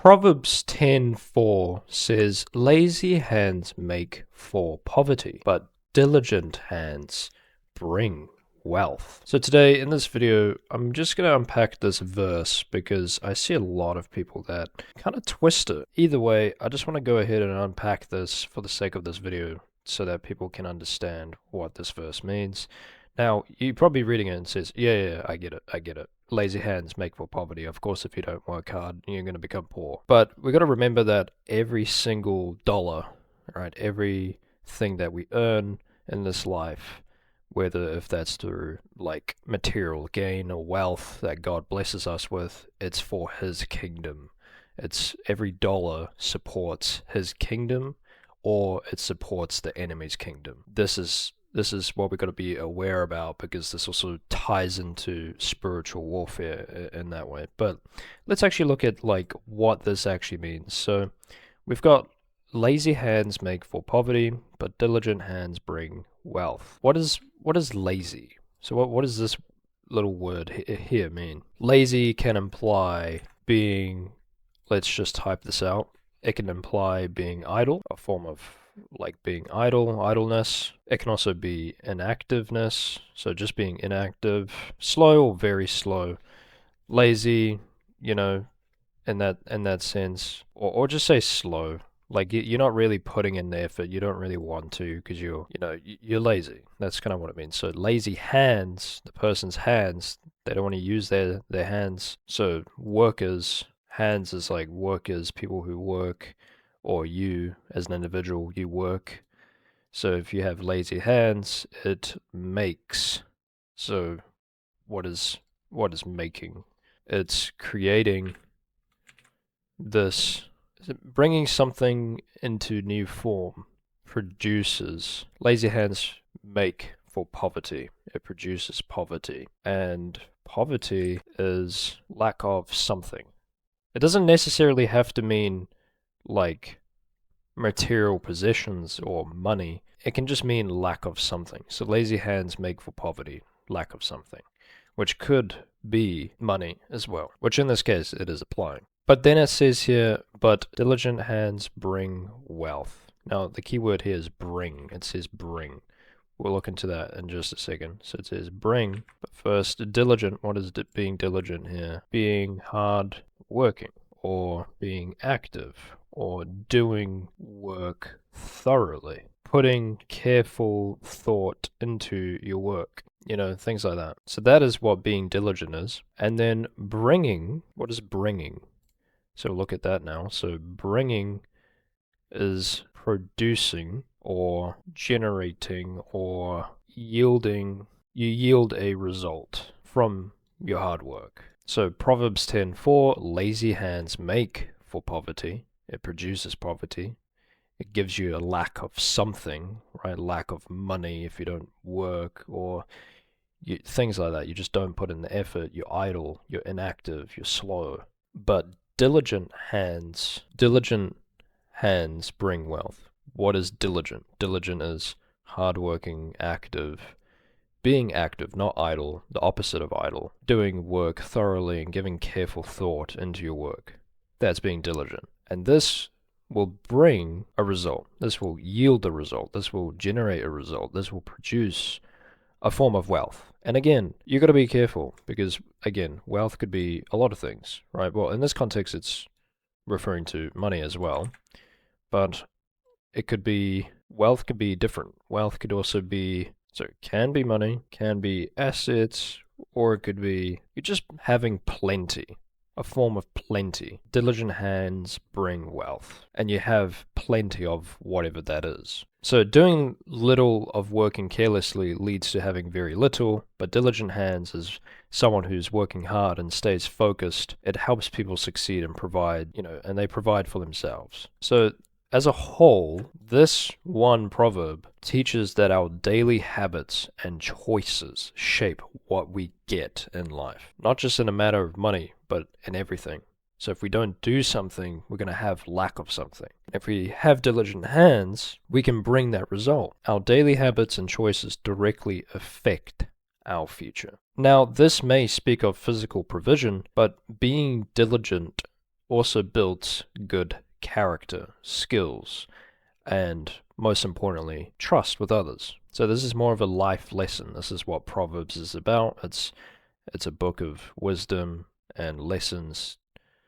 Proverbs 10:4 says, "Lazy hands make for poverty, but diligent hands bring wealth." So today in this video, I'm just going to unpack this verse because I see a lot of people that kind of twist it. Either way, I just want to go ahead and unpack this for the sake of this video so that people can understand what this verse means. Now, you're probably reading it and says, yeah, I get it. Lazy hands make for poverty. Of course, if you don't work hard, you're going to become poor. But we got to remember that every single dollar, right, everything that we earn in this life, whether if that's through like material gain or wealth that God blesses us with, it's for His kingdom. It's every dollar supports His kingdom, or it supports the enemy's kingdom. This is what we've got to be aware about, because this also ties into spiritual warfare in that way. But let's actually look at like what this actually means. So we've got lazy hands make for poverty, but diligent hands bring wealth. What is lazy? So what does this little word here mean? Lazy can imply being, let's just type this out. It can imply being idle, a form of like being idleness. It can also be inactiveness, so just being inactive, slow or very slow, lazy, in that sense, or just say slow. Like you're not really putting in the effort. You don't really want to because you're lazy. That's kind of what it means. So lazy hands, the person's hands, they don't want to use their hands. So workers, hands is like workers, people who work. Or you, as an individual, you work. So if you have lazy hands, it makes. So what is making? It's creating this, bringing something into new form, produces. Lazy hands make for poverty. It produces poverty. And poverty is lack of something. It doesn't necessarily have to mean like material possessions or money. It can just mean lack of something. So lazy hands make for poverty, lack of something, which could be money as well, which in this case it is applying. But then it says here, but diligent hands bring wealth. Now the key word here is bring. It says bring. We'll look into that in just a second. So it says bring, but first diligent. What is being diligent here? Being hard working, or being active, or doing work thoroughly, putting careful thought into your work, things like that. So that is what being diligent is. And then bringing, what is bringing? So look at that now. So bringing is producing or generating or yielding. You yield a result from your hard work. So Proverbs 10:4, lazy hands make for poverty. It produces poverty. It gives you a lack of something, right? Lack of money if you don't work, or things like that. You just don't put in the effort. You're idle. You're inactive. You're slow. But diligent hands bring wealth. What is diligent? Diligent is hardworking, active. Being active, not idle, the opposite of idle. Doing work thoroughly and giving careful thought into your work. That's being diligent. And this will bring a result. This will yield a result. This will generate a result. This will produce a form of wealth. And again, you got to be careful because, again, wealth could be a lot of things, right? Well, in this context, it's referring to money as well. But it could be, wealth could be different. Wealth could also be, so it can be money, can be assets, or it could be you're just having plenty. A form of plenty. Diligent hands bring wealth, and you have plenty of whatever that is. So doing little of working carelessly leads to having very little, but diligent hands is someone who's working hard and stays focused. It helps people succeed and provide, and they provide for themselves. So as a whole, this one proverb teaches that our daily habits and choices shape what we get in life. Not just in a matter of money, but in everything. So if we don't do something, we're going to have lack of something. If we have diligent hands, we can bring that result. Our daily habits and choices directly affect our future. Now, this may speak of physical provision, but being diligent also builds good character, skills, and most importantly, trust with others. So this is more of a life lesson. This is what Proverbs is about. It's a book of wisdom and lessons